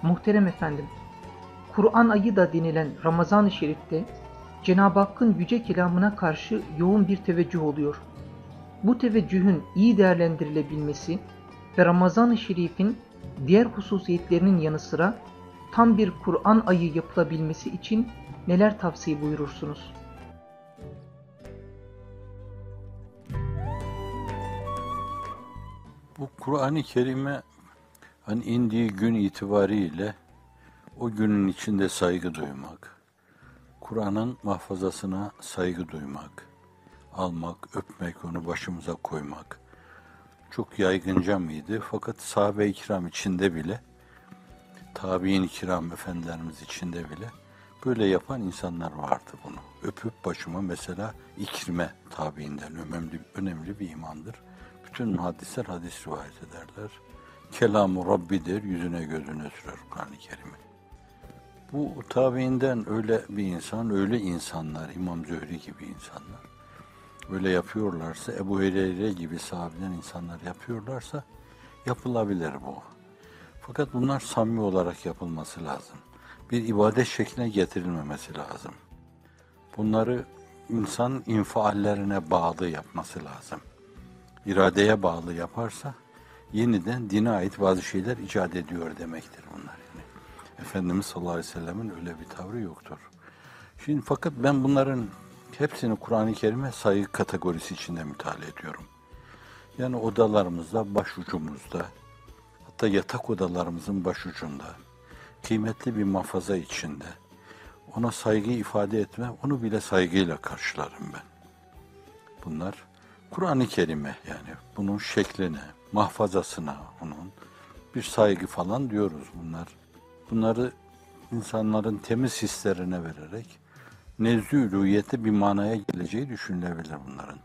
Muhterem efendim, Kur'an ayı da denilen Ramazan-ı Şerif'te Cenab-ı Hakk'ın yüce kelamına karşı yoğun bir teveccüh oluyor. Bu teveccühün iyi değerlendirilebilmesi ve Ramazan-ı Şerif'in diğer hususiyetlerinin yanı sıra tam bir Kur'an ayı yapılabilmesi için neler tavsiye buyurursunuz? Bu Kur'an-ı Kerim'e hani indiği gün itibariyle o günün içinde saygı duymak, Kur'an'ın mahfazasına saygı duymak, almak, öpmek, onu başımıza koymak çok yaygınca mıydı? Fakat sahabe-i kiram içinde bile, tabi'in kiram efendilerimiz içinde bile böyle yapan insanlar vardı bunu. Öpüp başıma mesela İkrime tabiinden önemli bir imandır. Bütün muhaddisler hadis rivayet ederler. Kelam-ı Rabbidir, yüzüne gözüne sürer Kur'an-ı Kerim'i. Bu tabiinden öyle bir insan, öyle insanlar, İmam Zühri gibi insanlar, öyle yapıyorlarsa, Ebu Hureyre gibi sahabeden insanlar yapıyorlarsa yapılabilir bu. Fakat bunlar samimi olarak yapılması lazım. Bir ibadet şekline getirilmemesi lazım. Bunları insan infiallerine bağlı yapması lazım. İradeye bağlı yaparsa yeniden dine ait bazı şeyler icat ediyor demektir bunlar. Yani Efendimiz sallallahu aleyhi ve sellemin öyle bir tavrı yoktur. Şimdi fakat ben bunların hepsini Kur'an-ı Kerim'e saygı kategorisi içinde mütalaa ediyorum. Yani odalarımızda, başucumuzda, hatta yatak odalarımızın başucunda, kıymetli bir mahfaza içinde, ona saygı ifade etme, onu bile saygıyla karşılarım ben. Bunlar Kur'an-ı Kerim'e, yani bunun şekline, mahfazasına, onun bir saygı falan diyoruz bunlar. Bunları insanların temiz hislerine vererek nezdü ülûhiyette bir manaya geleceği düşünülebilir bunların.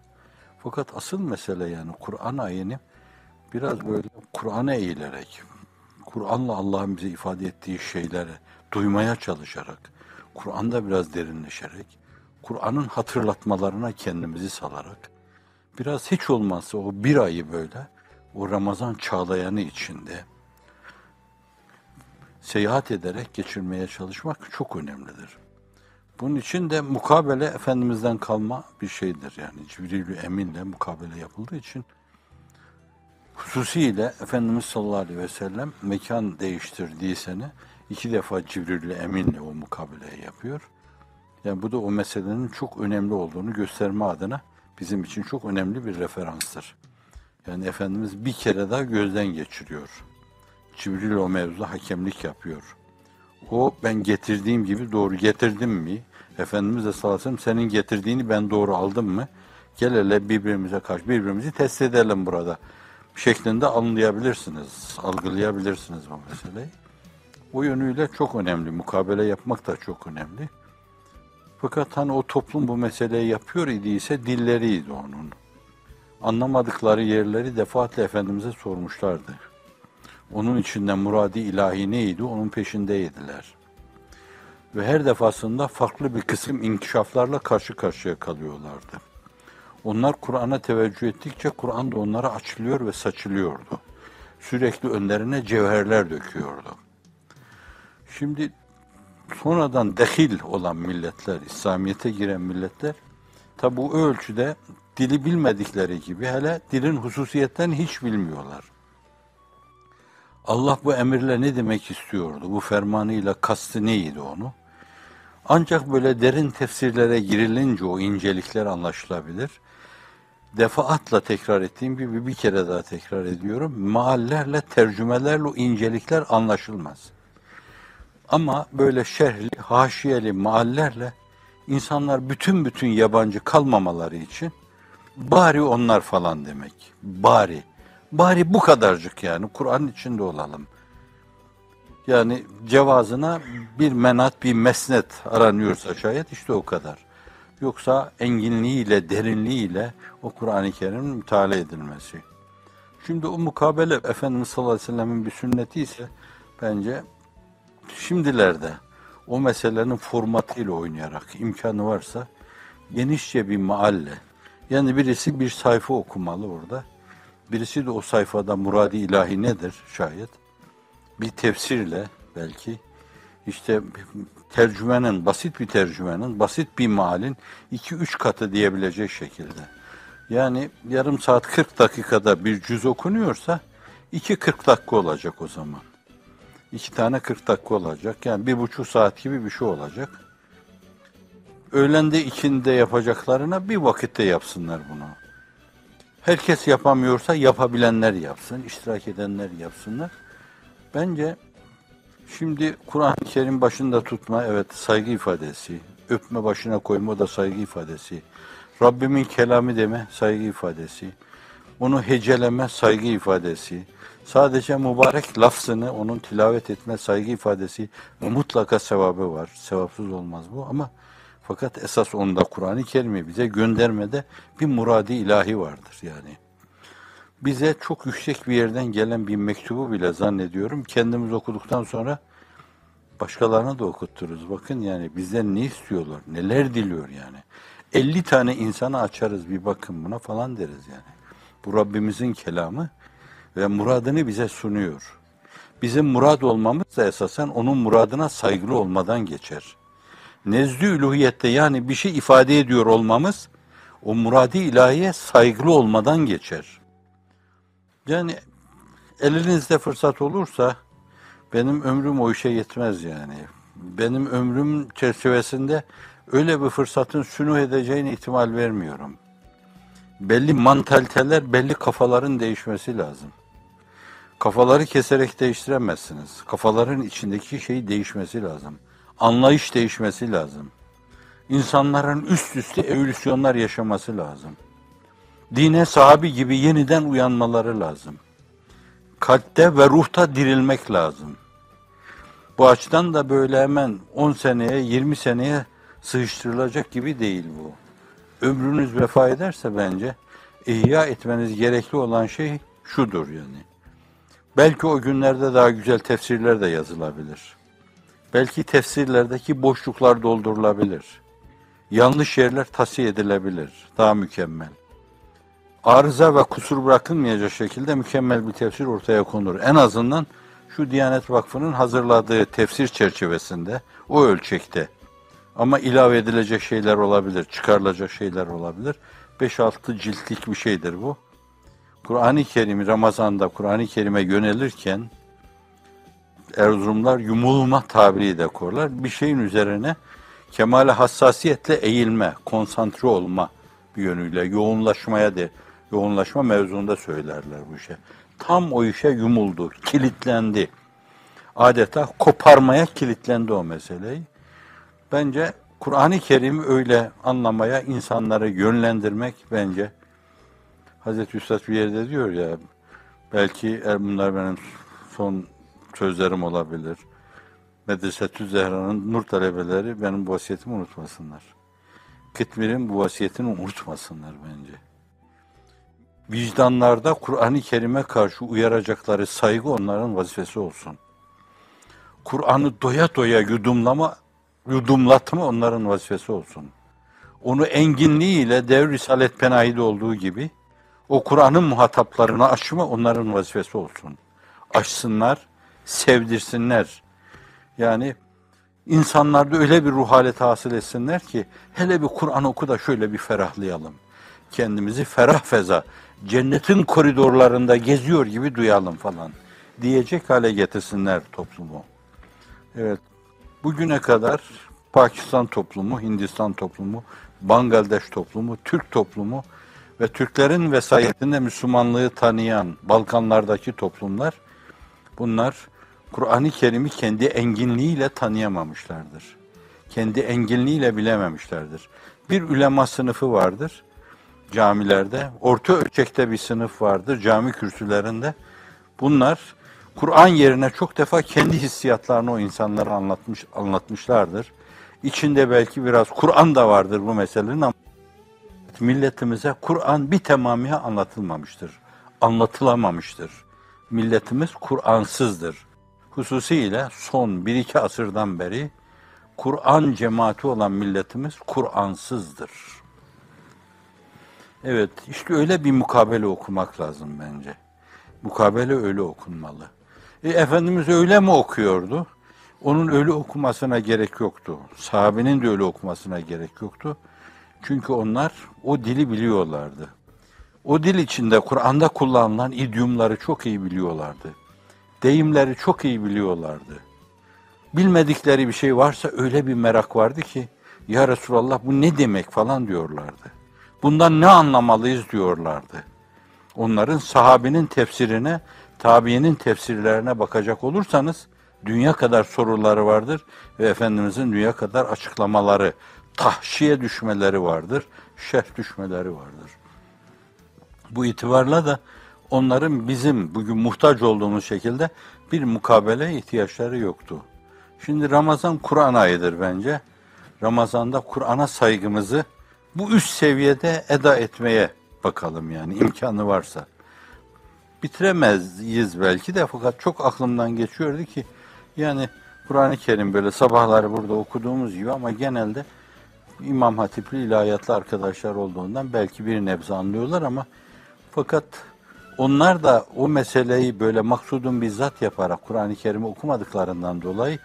Fakat asıl mesele yani Kur'an ayini biraz böyle Kur'an'a eğilerek, Kur'an'la Allah'ın bize ifade ettiği şeyleri duymaya çalışarak, Kur'an'da biraz derinleşerek, Kur'an'ın hatırlatmalarına kendimizi salarak, biraz hiç olmazsa o bir ayı böyle, o Ramazan çağlayanı içinde seyahat ederek geçirmeye çalışmak çok önemlidir. Bunun için de mukabele Efendimiz'den kalma bir şeydir. Yani Cibril-i Emin'le mukabele yapıldığı için hususiyle Efendimiz sallallahu aleyhi ve sellem mekan değiştirdiği sene 2 defa Cibril-i Emin'le o mukabeleyi yapıyor. Yani bu da o meselenin çok önemli olduğunu gösterme adına bizim için çok önemli bir referanstır. Yani Efendimiz bir kere daha gözden geçiriyor. Cibril o mevzuda hakemlik yapıyor. O ben getirdiğim gibi doğru getirdim mi? Efendimiz de sallallahu aleyhi ve sellem senin getirdiğini ben doğru aldım mı? Gel hele birbirimize karşı birbirimizi test edelim burada. Şeklinde anlayabilirsiniz, algılayabilirsiniz bu meseleyi. O yönüyle çok önemli. Mukabele yapmak da çok önemli. Fakat hani o toplum bu meseleyi yapıyor idiyse dilleriydi onun. Anlamadıkları yerleri defaatle Efendimiz'e sormuşlardı. Onun içinden muradi ilahi neydi? Onun peşindeydiler. Ve her defasında farklı bir kısım inkişaflarla karşı karşıya kalıyorlardı. Onlar Kur'an'a teveccüh ettikçe Kur'an da onlara açılıyor ve saçılıyordu. Sürekli önlerine cevherler döküyordu. Şimdi sonradan dahil olan milletler, İslamiyet'e giren milletler, tabi bu ölçüde dili bilmedikleri gibi hele dilin hususiyetlerini hiç bilmiyorlar. Allah bu emirle ne demek istiyordu? Bu fermanıyla kastı neydi onu? Ancak böyle derin tefsirlere girilince o incelikler anlaşılabilir. Defaatla tekrar ettiğim gibi bir kere daha tekrar ediyorum. Meallerle, tercümelerle o incelikler anlaşılmaz. Ama böyle şerhli, haşiyeli meallerle insanlar bütün yabancı kalmamaları için bari onlar falan demek. Bari. Bari bu kadarcık yani. Kur'an'ın içinde olalım. Yani cevazına bir menat, bir mesnet aranıyorsa şayet işte o kadar. Yoksa enginliğiyle, derinliğiyle o Kur'an-ı Kerim'in mütalaa edilmesi. Şimdi o mukabele Efendimiz sallallahu aleyhi ve sellem'in bir sünneti ise bence şimdilerde o meselenin formatıyla oynayarak imkanı varsa genişçe bir maalle, yani birisi bir sayfa okumalı orada. Birisi de o sayfada muradi ilahi nedir şayet? Bir tefsirle, belki. İşte tercümenin, basit bir tercümenin, basit bir mealin 2-3 katı diyebilecek şekilde. Yani yarım saat 40 dakikada bir cüz okunuyorsa 2 40 dakika olacak o zaman. 2 tane 40 dakika olacak. Yani 1,5 saat gibi bir şey olacak. Öğlende ikindi yapacaklarına bir vakitte yapsınlar bunu. Herkes yapamıyorsa yapabilenler yapsın, iştirak edenler yapsınlar. Bence şimdi Kur'an-ı Kerim başında tutma, evet, saygı ifadesi. Öpme, başına koyma, o da saygı ifadesi. Rabbimin kelamı deme, saygı ifadesi. Onu heceleme, saygı ifadesi. Sadece mübarek lafzını onun tilavet etme, saygı ifadesi. Mutlaka sevabı var. Sevapsız olmaz bu ama fakat esas onda Kur'an-ı Kerim'i bize göndermede bir muradi ilahi vardır yani. Bize çok yüksek bir yerden gelen bir mektubu bile zannediyorum kendimiz okuduktan sonra başkalarına da okuttururuz. Bakın yani bizden ne istiyorlar, neler diliyor yani. 50 tane insana açarız, bir bakın buna falan deriz yani. Bu Rabbimizin kelamı ve muradını bize sunuyor. Bizim murad olmamız da esasen onun muradına saygılı olmadan geçer. Nezdü üluhiyette yani bir şey ifade ediyor olmamız o muradi ilahiye saygılı olmadan geçer. Yani elinizde fırsat olursa benim ömrüm o işe yetmez yani. Benim ömrüm çerçevesinde öyle bir fırsatın sünûh edeceğine ihtimal vermiyorum. Belli mantaliteler, belli kafaların değişmesi lazım. Kafaları keserek değiştiremezsiniz. Kafaların içindeki şey değişmesi lazım. Anlayış değişmesi lazım. İnsanların üst üste evolisyonlar yaşaması lazım. Dine sahabi gibi yeniden uyanmaları lazım. Kalpte ve ruhta dirilmek lazım. Bu açıdan da böyle hemen 10 seneye, 20 seneye sıkıştırılacak gibi değil bu. Ömrünüz vefa ederse bence ihya etmeniz gerekli olan şey şudur yani. Belki o günlerde daha güzel tefsirler de yazılabilir. Belki tefsirlerdeki boşluklar doldurulabilir. Yanlış yerler tasfiye edilebilir. Daha mükemmel. Arıza ve kusur bırakılmayacak şekilde mükemmel bir tefsir ortaya konur. En azından şu Diyanet Vakfı'nın hazırladığı tefsir çerçevesinde, o ölçekte. Ama ilave edilecek şeyler olabilir, çıkarılacak şeyler olabilir. 5-6 ciltlik bir şeydir bu. Kur'an-ı Kerim'i Ramazan'da Kur'an-ı Kerim'e yönelirken Erzurumlar yumulma tabiri de korlar. Bir şeyin üzerine kemale hassasiyetle eğilme, konsantre olma bir yönüyle yoğunlaşma mevzuunda söylerler bu işe. Tam o işe yumuldu, kilitlendi. Adeta koparmaya kilitlendi o meseleyi. Bence Kur'an-ı Kerim'i öyle anlamaya, insanları yönlendirmek bence Hazreti Üstad bir yerde diyor ya, belki bunlar benim son sözlerim olabilir. Medresetü Zehra'nın nur talebeleri benim bu vasiyetimi unutmasınlar. Kıtmir'in bu vasiyetini unutmasınlar bence. Vicdanlarda Kur'an-ı Kerim'e karşı uyaracakları saygı onların vazifesi olsun. Kur'an'ı doya doya yudumlatma onların vazifesi olsun. Onu enginliğiyle Devr-i Risalet Penahi'de olduğu gibi o Kur'an'ın muhataplarına aşma onların vazifesi olsun. Aşsınlar, sevdirsinler. Yani insanlarda öyle bir ruh haleti hasıl etsinler ki hele bir Kur'an oku da şöyle bir ferahlayalım. Kendimizi ferah feza, cennetin koridorlarında geziyor gibi duyalım falan diyecek hale getirsinler toplumu. Evet, bugüne kadar Pakistan toplumu, Hindistan toplumu, Bangladeş toplumu, Türk toplumu ve Türklerin vesayetinde Müslümanlığı tanıyan Balkanlardaki toplumlar, bunlar Kur'an-ı Kerim'i kendi enginliğiyle tanıyamamışlardır. Kendi enginliğiyle bilememişlerdir. Bir ulema sınıfı vardır camilerde, orta ölçekte bir sınıf vardır cami kürsülerinde. Bunlar Kur'an yerine çok defa kendi hissiyatlarını o insanlara anlatmışlardır. İçinde belki biraz Kur'an da vardır bu meselenin ama milletimize Kur'an bir tamamıyla anlatılmamıştır. Anlatılamamıştır. Milletimiz Kur'ansızdır. Hususiyle son 1-2 asırdan beri Kur'an cemaati olan milletimiz Kur'ansızdır. Evet, işte öyle bir mukabele okumak lazım bence. Mukabele öyle okunmalı. Efendimiz öyle mi okuyordu? Onun öyle okumasına gerek yoktu. Sahabenin de öyle okumasına gerek yoktu. Çünkü onlar o dili biliyorlardı. O dil içinde Kur'an'da kullanılan idiomları çok iyi biliyorlardı. Deyimleri çok iyi biliyorlardı. Bilmedikleri bir şey varsa öyle bir merak vardı ki, ya Resulallah bu ne demek falan diyorlardı. Bundan ne anlamalıyız diyorlardı. Onların sahabenin tefsirine, tabiinin tefsirlerine bakacak olursanız, dünya kadar soruları vardır ve Efendimizin dünya kadar açıklamaları, tahşiye düşmeleri vardır, şerh düşmeleri vardır. Bu itibarla da onların bizim bugün muhtaç olduğumuz şekilde bir mukabele ihtiyaçları yoktu. Şimdi Ramazan Kur'an ayıdır bence. Ramazan'da Kur'an'a saygımızı bu üst seviyede eda etmeye bakalım yani imkanı varsa. Bitiremeyiz belki de fakat çok aklımdan geçiyordu ki yani Kur'an-ı Kerim böyle sabahları burada okuduğumuz gibi ama genelde İmam Hatipli ilahiyatlı arkadaşlar olduğundan belki bir nebze anlıyorlar ama fakat onlar da o meseleyi böyle maksudun bizzat yaparak Kur'an-ı Kerim'i okumadıklarından dolayı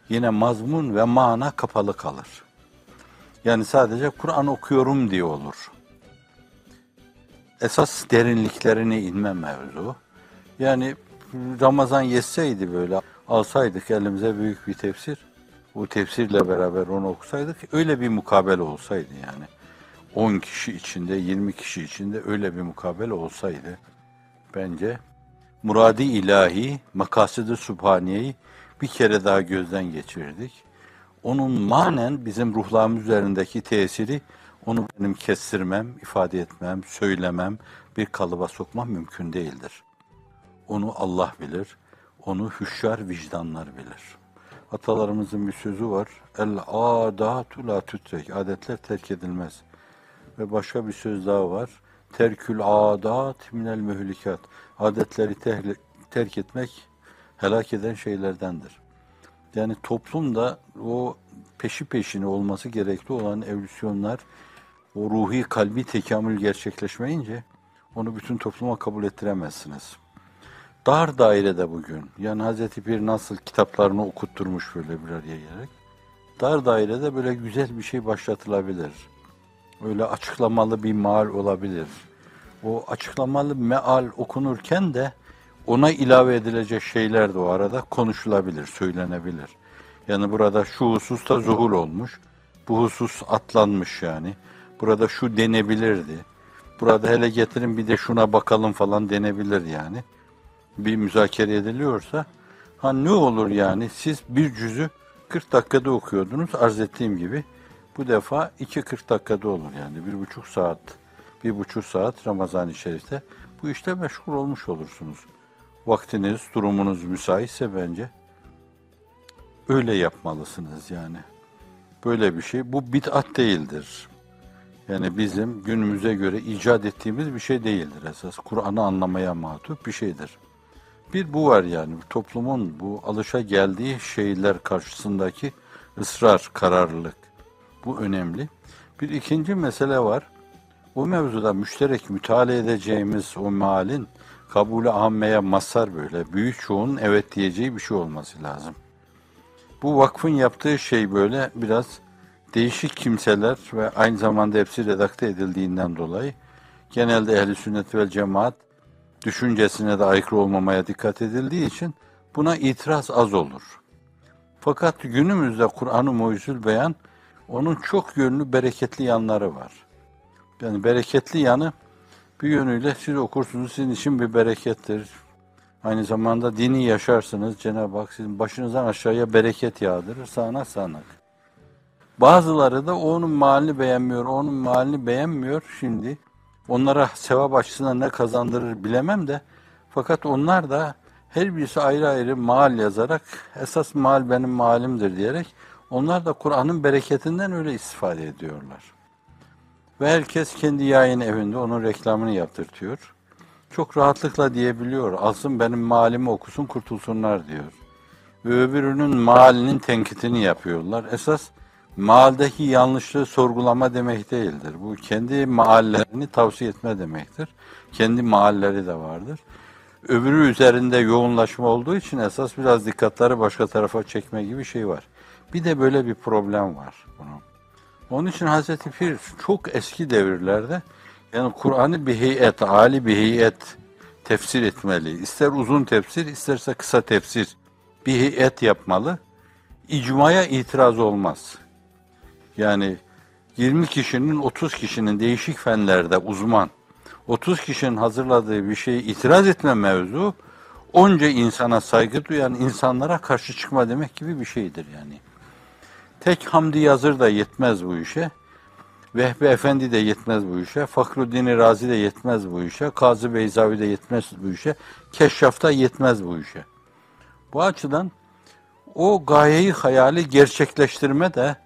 yine mazmun ve mana kapalı kalır. Yani sadece Kur'an okuyorum diye olur. Esas derinliklerine inme mevzu. Yani Ramazan yetseydi böyle alsaydık elimize büyük bir tefsir. Bu tefsirle beraber onu okusaydık öyle bir mukabele olsaydı yani. 10 kişi içinde, 20 kişi içinde öyle bir mukabele olsaydı bence muradi ilahi, makasıdı sübhaniyeyi bir kere daha gözden geçirdik. Onun manen bizim ruhlarımız üzerindeki tesiri onu benim kestirmem, ifade etmem, söylemem, bir kalıba sokmam mümkün değildir. Onu Allah bilir, onu hüşyar vicdanlar bilir. Atalarımızın bir sözü var. El adatu la tutrek. Adetler terk edilmez. Ve başka bir söz daha var. Terkül adat minel mühlikat. Adetleri terk etmek helak eden şeylerdendir. Yani toplumda o peşi peşine olması gerekli olan evolüsyonlar, o ruhi kalbi tekamül gerçekleşmeyince onu bütün topluma kabul ettiremezsiniz. Dar dairede bugün, yani Hazreti Pir nasıl kitaplarını okutturmuş böyle bir araya gelerek, dar dairede böyle güzel bir şey başlatılabilir. Öyle açıklamalı bir meal olabilir. O açıklamalı meal okunurken de ona ilave edilecek şeyler de o arada konuşulabilir, söylenebilir. Yani burada şu hususta zuhur olmuş, bu husus atlanmış yani. Burada şu denebilirdi. Burada hele getirin bir de şuna bakalım falan denebilir yani. Bir müzakere ediliyorsa, ha ne olur yani siz bir cüzü 40 dakikada okuyordunuz arz ettiğim gibi. Bu defa 2-40 dakikada olur yani 1,5 saat, 1,5 saat Ramazan-ı Şerif'te bu işte meşgul olmuş olursunuz. Vaktiniz, durumunuz müsaitse bence öyle yapmalısınız yani. Böyle bir şey, bu bid'at değildir. Yani bizim günümüze göre icat ettiğimiz bir şey değildir esas. Kur'an'ı anlamaya matuf bir şeydir. Bir bu var yani toplumun bu alışa geldiği şeyler karşısındaki ısrar, kararlılık. Bu önemli. Bir ikinci mesele var. O mevzuda müşterek müteala edeceğimiz o mealin kabulü ammeye mazhar böyle büyük çoğunun evet diyeceği bir şey olması lazım. Bu vakfın yaptığı şey böyle biraz değişik kimseler ve aynı zamanda hepsi redakte edildiğinden dolayı genelde ehl-i sünnet vel cemaat düşüncesine de aykırı olmamaya dikkat edildiği için buna itiraz az olur. Fakat günümüzde Kur'an-ı Mucizül Beyan onun çok yönlü bereketli yanları var. Yani bereketli yanı bir yönüyle siz okursunuz sizin için bir berekettir. Aynı zamanda dini yaşarsınız. Cenab-ı Hak sizin başınızdan aşağıya bereket yağdırır sağanak sağanak. Bazıları da onun malini beğenmiyor, onun malini beğenmiyor şimdi. Onlara sevap açısından ne kazandırır bilemem de fakat onlar da her birisi ayrı ayrı mal yazarak esas mal benim malimdir diyerek onlar da Kur'an'ın bereketinden öyle istifade ediyorlar. Ve herkes kendi yayın evinde onun reklamını yaptırtıyor. Çok rahatlıkla diyebiliyor. Alsın benim malimi okusun kurtulsunlar diyor. Ve öbürünün malinin tenkitini yapıyorlar. Esas maaldeki yanlışlığı sorgulama demek değildir. Bu kendi maallerini tavsiye etme demektir. Kendi maalleri de vardır. Öbürü üzerinde yoğunlaşma olduğu için esas biraz dikkatleri başka tarafa çekme gibi şey var. Bir de böyle bir problem var bunun. Onun için Hazreti Pir çok eski devirlerde yani Kur'an'ı bir heyet, âli bir heyet tefsir etmeli. İster uzun tefsir, isterse kısa tefsir bir heyet yapmalı. İcmaya itiraz olmaz. Yani 20 kişinin, 30 kişinin değişik fenlerde uzman, 30 kişinin hazırladığı bir şeye itiraz etme mevzu, onca insana saygı duyan insanlara karşı çıkma demek gibi bir şeydir yani. Tek Hamdi Yazır da yetmez bu işe. Vehbi Efendi de yetmez bu işe. Fahruddin Razi de yetmez bu işe. Kazı Beyzavi de yetmez bu işe. Keşşaf da yetmez bu işe. Bu açıdan o gayeyi hayali gerçekleştirme de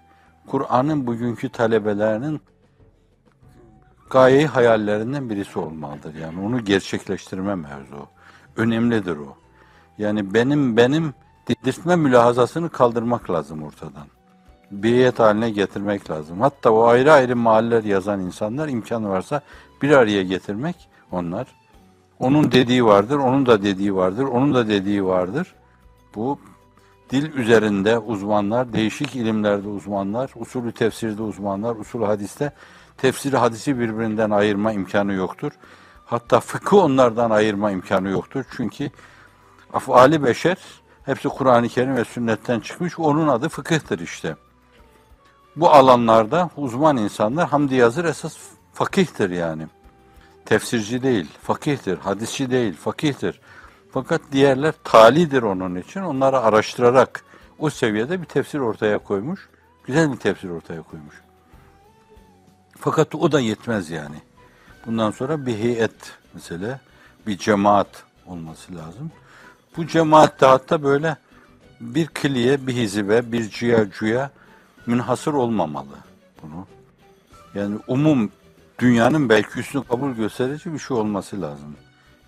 Kur'an'ın bugünkü talebelerinin gayeyi hayallerinden birisi olmalıdır. Yani onu gerçekleştirme mevzu. Önemlidir o. Yani benim dedirtme mülahazasını kaldırmak lazım ortadan. Bir heyet haline getirmek lazım. Hatta o ayrı ayrı mahalleler yazan insanlar imkanı varsa bir araya getirmek onlar. Onun dediği vardır, onun da dediği vardır, onun da dediği vardır. Bu dil üzerinde uzmanlar, değişik ilimlerde uzmanlar, usulü tefsirde uzmanlar, usulü hadiste tefsiri hadisi birbirinden ayırma imkanı yoktur. Hatta fıkı onlardan ayırma imkanı yoktur. Çünkü afali beşer hepsi Kur'an-ı Kerim ve sünnetten çıkmış. Onun adı fıkıhtır işte. Bu alanlarda uzman insanlar Hamdi Yazır esas fakihtir yani. Tefsirci değil, fakihtir. Hadisçi değil, fakihtir. Fakat diğerler talidir onun için. Onları araştırarak o seviyede bir tefsir ortaya koymuş. Güzel bir tefsir ortaya koymuş. Fakat o da yetmez yani. Bundan sonra bir heyet mesela, bir cemaat olması lazım. Bu cemaat de hatta böyle bir kliye, bir hizibe, bir ciyacuya münhasır olmamalı bunu. Yani dünyanın belki üstünü kabul gösterici bir şey olması lazım.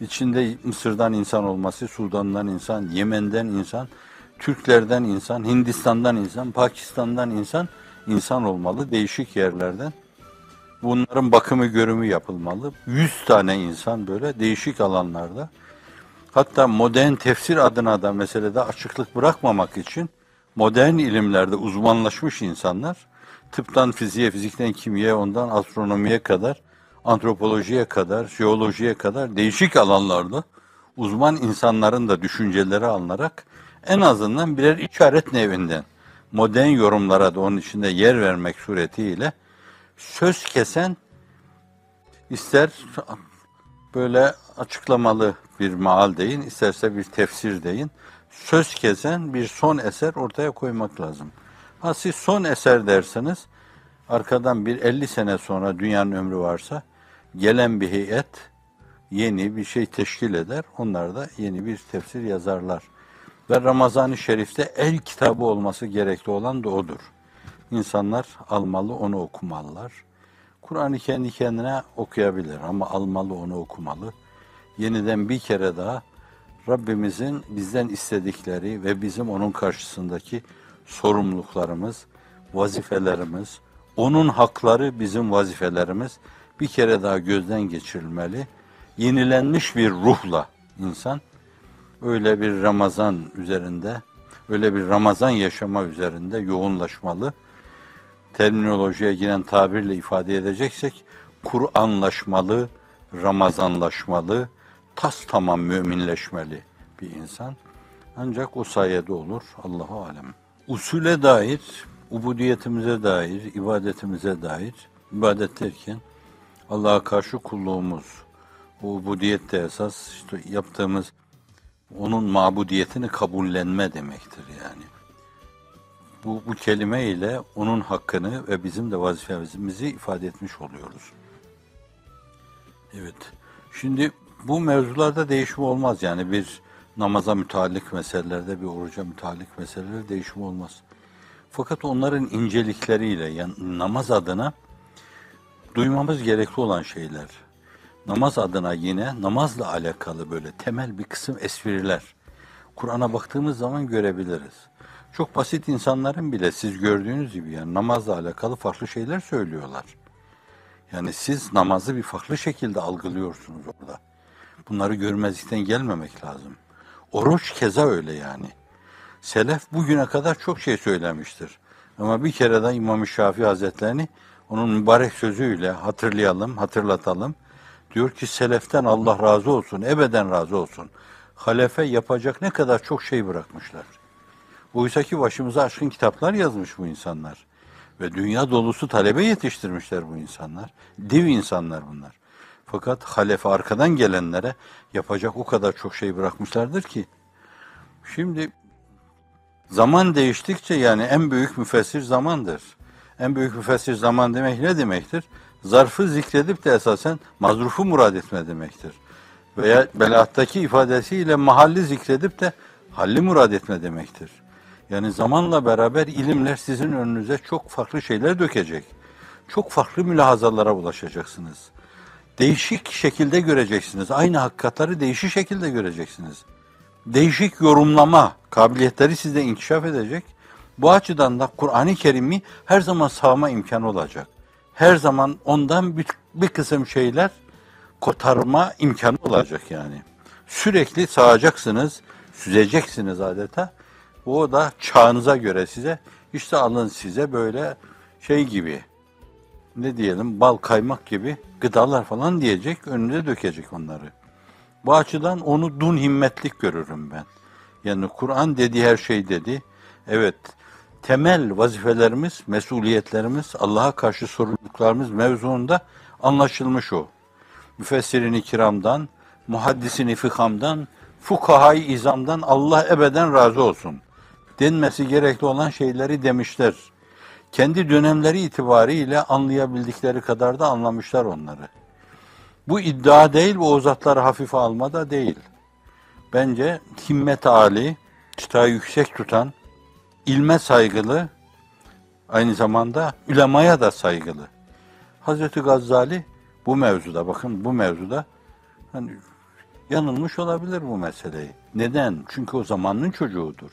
İçinde Mısır'dan insan olması, Sudan'dan insan, Yemen'den insan, Türklerden insan, Hindistan'dan insan, Pakistan'dan insan olmalı değişik yerlerden. Bunların bakımı görümü yapılmalı. 100 tane insan böyle değişik alanlarda. Hatta modern tefsir adına da meselede açıklık bırakmamak için modern ilimlerde uzmanlaşmış insanlar, tıptan fiziğe, fizikten kimyaya, ondan astronomiye kadar, antropolojiye kadar, jeolojiye kadar değişik alanlarda uzman insanların da düşünceleri alınarak en azından birer işaret nevinden modern yorumlara da onun içinde yer vermek suretiyle söz kesen ister böyle açıklamalı bir maal deyin, isterse bir tefsir deyin, söz kesen bir son eser ortaya koymak lazım. Ha siz son eser derseniz, arkadan bir 50 sene sonra dünyanın ömrü varsa, gelen bir heyet yeni bir şey teşkil eder, onlar da yeni bir tefsir yazarlar. Ve Ramazan-ı Şerif'te el kitabı olması gerekli olan da odur. İnsanlar almalı, onu okumalılar. Kur'an'ı kendi kendine okuyabilir ama almalı, onu okumalı. Yeniden bir kere daha Rabbimizin bizden istedikleri ve bizim onun karşısındaki sorumluluklarımız, vazifelerimiz, onun hakları bizim vazifelerimiz bir kere daha gözden geçirilmeli. Yenilenmiş bir ruhla insan öyle bir Ramazan üzerinde, öyle bir Ramazan yaşama üzerinde yoğunlaşmalı. Terminolojiye giren tabirle ifade edeceksek, Kur'anlaşmalı, Ramazanlaşmalı, tas tamam müminleşmeli bir insan. Ancak o sayede olur. Allahu alem. Usule dair, ubudiyetimize dair, ibadetimize dair, ibadet derken Allah'a karşı kulluğumuz, o ubudiyet de esas işte yaptığımız onun mabudiyetini kabullenme demektir yani. Bu kelime ile onun hakkını ve bizim de vazifemizi ifade etmiş oluyoruz. Evet. Şimdi bu mevzularda değişim olmaz yani bir namaza müteallik meselelerde, bir oruca müteallik meselelerde değişim olmaz. Fakat onların incelikleriyle yani namaz adına duymamız gerekli olan şeyler. Namaz adına yine namazla alakalı böyle temel bir kısım espriler. Kur'an'a baktığımız zaman görebiliriz. Çok basit insanların bile siz gördüğünüz gibi yani namazla alakalı farklı şeyler söylüyorlar. Yani siz namazı bir farklı şekilde algılıyorsunuz orada. Bunları görmezlikten gelmemek lazım. Oruç keza öyle yani. Selef bugüne kadar çok şey söylemiştir. Ama bir kere de İmam-ı Şafii Hazretlerini onun mübarek sözüyle hatırlayalım, hatırlatalım. Diyor ki seleften Allah razı olsun, ebeden razı olsun. Halefe yapacak ne kadar çok şey bırakmışlar. Oysa ki başımıza aşkın kitaplar yazmış bu insanlar. Ve dünya dolusu talebe yetiştirmişler bu insanlar. Div insanlar bunlar. Fakat halefe arkadan gelenlere yapacak o kadar çok şey bırakmışlardır ki. Şimdi zaman değiştikçe yani en büyük müfessir zamandır. En büyük müfessir zaman demek ne demektir? Zarfı zikredip de esasen mazrufu murad etme demektir. Veya belaattaki ifadesiyle mahalli zikredip de halli murad etme demektir. Yani zamanla beraber ilimler sizin önünüze çok farklı şeyler dökecek. Çok farklı mülahazalara ulaşacaksınız. Değişik şekilde göreceksiniz. Aynı hakikatleri değişik şekilde göreceksiniz. Değişik yorumlama kabiliyetleri sizde inkişaf edecek. Bu açıdan da Kur'an-ı Kerim'i her zaman sağma imkanı olacak. Her zaman ondan bir kısım şeyler kotarma imkanı olacak yani. Sürekli sağacaksınız, süzeceksiniz adeta. O da çağınıza göre size, işte alın size böyle şey gibi, ne diyelim, bal kaymak gibi gıdalar falan diyecek, önünüze dökecek onları. Bu açıdan onu dun himmetlik görürüm ben. Yani Kur'an dediği her şey dedi. Evet, temel vazifelerimiz, mesuliyetlerimiz, Allah'a karşı sorumluluklarımız mevzuunda anlaşılmış o. Müfessirin-i kiramdan, muhaddisini fıkhamdan, fukahayı izamdan Allah ebeden razı olsun. Denmesi gerekli olan şeyleri demişler. Kendi dönemleri itibariyle anlayabildikleri kadar da anlamışlar onları. Bu iddia değil, bu o zatları hafife alma da değil. Bence himmet âli, çıtayı yüksek tutan, ilme saygılı, aynı zamanda ulemaya da saygılı. Hazreti Gazali bu mevzuda, bakın bu mevzuda hani yanılmış olabilir bu meseleyi. Neden? Çünkü o zamanın çocuğudur.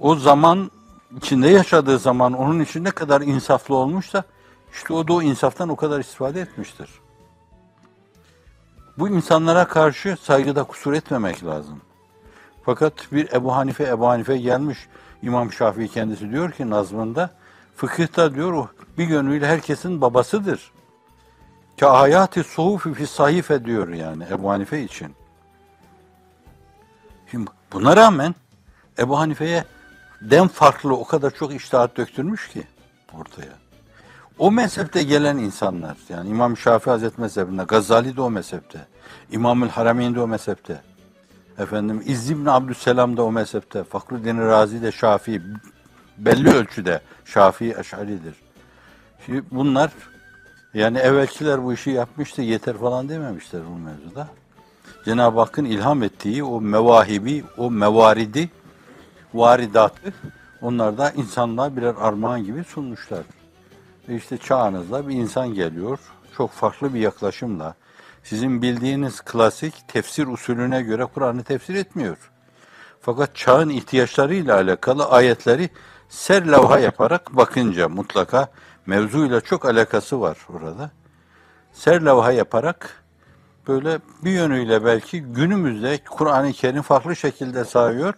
O zaman içinde yaşadığı zaman onun için ne kadar insaflı olmuşsa işte o da o insaftan o kadar istifade etmiştir. Bu insanlara karşı saygıda kusur etmemek lazım. Fakat bir Ebu Hanife gelmiş. İmam Şafii kendisi diyor ki nazmında, fıkıhta diyor o bir yönüyle herkesin babasıdır. Ka hayati suhufi fi sahife diyor yani Ebu Hanife için. Şimdi buna rağmen Ebu Hanife'ye den farklı o kadar çok içtihat döktürmüş ki ortaya. O mezhepte gelen insanlar, yani İmam Şafii Hazretleri mezhebinde, Gazali de o mezhepte, İmamül Harameyn de o mezhepte, efendim İzz ibn Abdüsselam da o mezhepte, Fakruddin Razi de Şafii, belli ölçüde Şafii Eş'aridir. Şimdi bunlar, yani evvelkiler bu işi yapmıştı, yeter falan dememişler bu mevzuda. Cenab-ı Hakk'ın ilham ettiği o mevahibi, o mevaridi, varidatı, onlar da insanlığa birer armağan gibi sunmuşlar. Ve işte çağınızda bir insan geliyor, çok farklı bir yaklaşımla, sizin bildiğiniz klasik tefsir usulüne göre Kur'an'ı tefsir etmiyor. Fakat çağın ihtiyaçlarıyla alakalı ayetleri serlevha yaparak bakınca mutlaka mevzuyla çok alakası var orada. Serlevha yaparak böyle bir yönüyle belki günümüzde Kur'an-ı Kerim farklı şekilde sayıyor,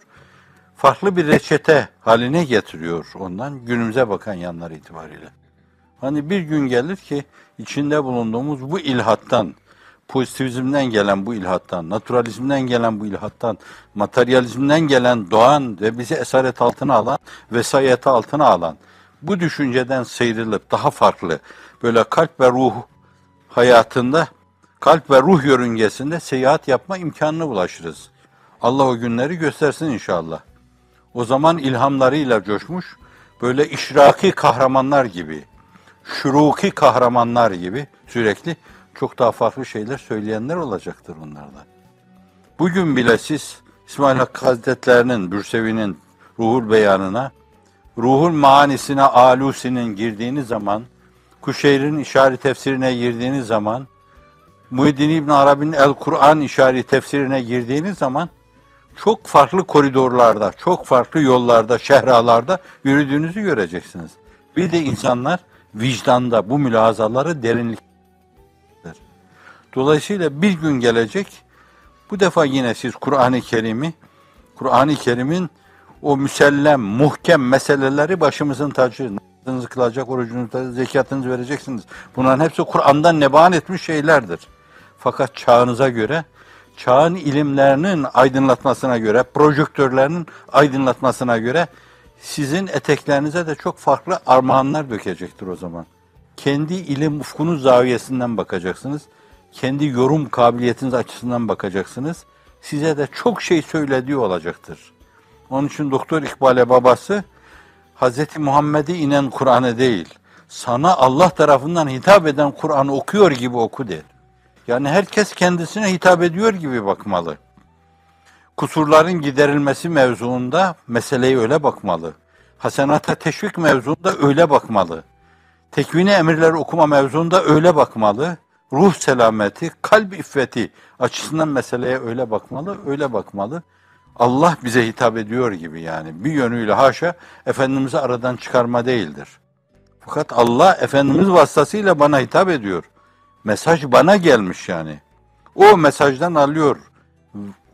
farklı bir reçete haline getiriyor ondan günümüze bakan yanlar itibariyle. Hani bir gün gelir ki içinde bulunduğumuz bu ilhattan, pozitivizmden gelen bu ilhattan, naturalizmden gelen bu ilhattan, materyalizmden gelen doğan ve bizi esaret altına alan, vesayeti altına alan bu düşünceden sıyrılıp daha farklı böyle kalp ve ruh hayatında, kalp ve ruh yörüngesinde seyahat yapma imkanına ulaşırız. Allah o günleri göstersin inşallah. O zaman ilhamlarıyla coşmuş, böyle işraki kahramanlar gibi, şuruki kahramanlar gibi sürekli çok daha farklı şeyler söyleyenler olacaktır bunlardan. Bugün bile siz İsmail Hakkı Hazretlerinin, Bürsevi'nin Ruhul Beyanına, Ruhul Maanisine, Alusi'nin girdiğiniz zaman, Kuşeyr'in İşari Tefsirine girdiğiniz zaman, Muhyiddin İbn Arabi'nin El-Kur'an İşari Tefsirine girdiğiniz zaman, çok farklı koridorlarda, çok farklı yollarda, şehralarda yürüdüğünüzü göreceksiniz. Bir de insanlar vicdanda bu mülahazaları derinlikler. Dolayısıyla bir gün gelecek, bu defa yine siz Kur'an-ı Kerim'in o müsellem, muhkem meseleleri başımızın tacı. Namazınızı kılacak, orucunuzu, zekatınızı vereceksiniz. Bunların hepsi Kur'an'dan nebahan etmiş şeylerdir. Fakat çağınıza göre, çağın ilimlerinin aydınlatmasına göre, projektörlerinin aydınlatmasına göre sizin eteklerinize de çok farklı armağanlar dökecektir o zaman. Kendi ilim ufkunuz zaviyesinden bakacaksınız. Kendi yorum kabiliyetiniz açısından bakacaksınız. Size de çok şey söylediği olacaktır. Onun için Doktor İkbal'e babası, Hz. Muhammed'e inen Kur'an'ı değil, sana Allah tarafından hitap eden Kur'an'ı okuyor gibi oku der. Yani herkes kendisine hitap ediyor gibi bakmalı. Kusurların giderilmesi mevzuunda meseleye öyle bakmalı. Hasenata teşvik mevzuunda öyle bakmalı. Tekvini emirleri okuma mevzuunda öyle bakmalı. Ruh selameti, kalp iffeti açısından meseleye öyle bakmalı. Allah bize hitap ediyor gibi yani. Bir yönüyle haşa Efendimiz'i aradan çıkarma değildir. Fakat Allah Efendimiz vasıtasıyla bana hitap ediyor. Mesaj bana gelmiş yani. O mesajdan alıyor.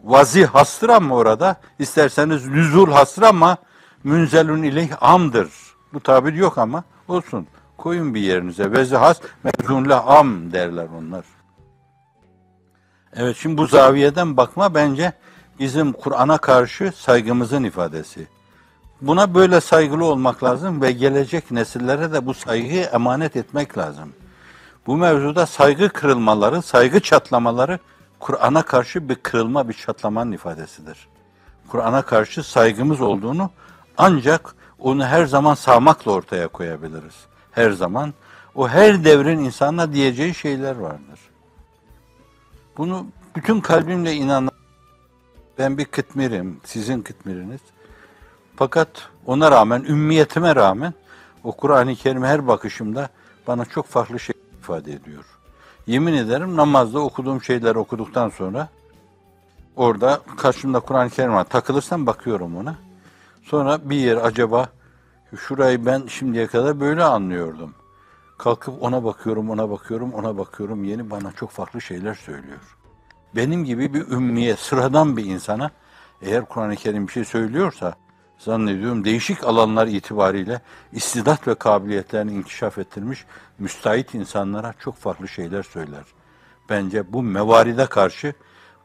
Vazi hastır ama orada, isterseniz nüzul hastır ama münzelun ileyh amdır. Bu tabir yok ama olsun. Koyun bir yerinize. Vezi has, mevzun le am derler onlar. Evet, şimdi bu zaviyeden bakma bence bizim Kur'an'a karşı saygımızın ifadesi. Buna böyle saygılı olmak lazım ve gelecek nesillere de bu saygıyı emanet etmek lazım. Bu mevzuda saygı kırılmaları, saygı çatlamaları Kur'an'a karşı bir kırılma, bir çatlamanın ifadesidir. Kur'an'a karşı saygımız olduğunu ancak onu her zaman sağmakla ortaya koyabiliriz. Her zaman. O her devrin insanına diyeceği şeyler vardır. Bunu bütün kalbimle inanıyorum. Ben bir kıtmirim, sizin kıtmiriniz. Fakat ona rağmen, ümmiyetime rağmen o Kur'an-ı Kerim her bakışımda bana çok farklı şey ifade ediyor. Yemin ederim namazda okuduğum şeyleri okuduktan sonra orada karşımda Kur'an-ı Kerim var. Takılırsam bakıyorum ona. Sonra bir yer acaba şurayı ben şimdiye kadar böyle anlıyordum. Kalkıp ona bakıyorum. Yeni bana çok farklı şeyler söylüyor. Benim gibi bir ümmiye, sıradan bir insana eğer Kur'an-ı Kerim bir şey söylüyorsa zannediyorum değişik alanlar itibariyle istidat ve kabiliyetlerini inkişaf ettirmiş müstahit insanlara çok farklı şeyler söyler. Bence bu mevaride karşı,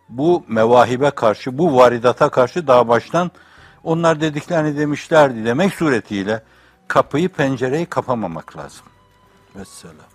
bu mevahibe karşı, bu varidata karşı daha baştan onlar dediklerini demişlerdi demek suretiyle kapıyı pencereyi kapamamak lazım. Vesselam.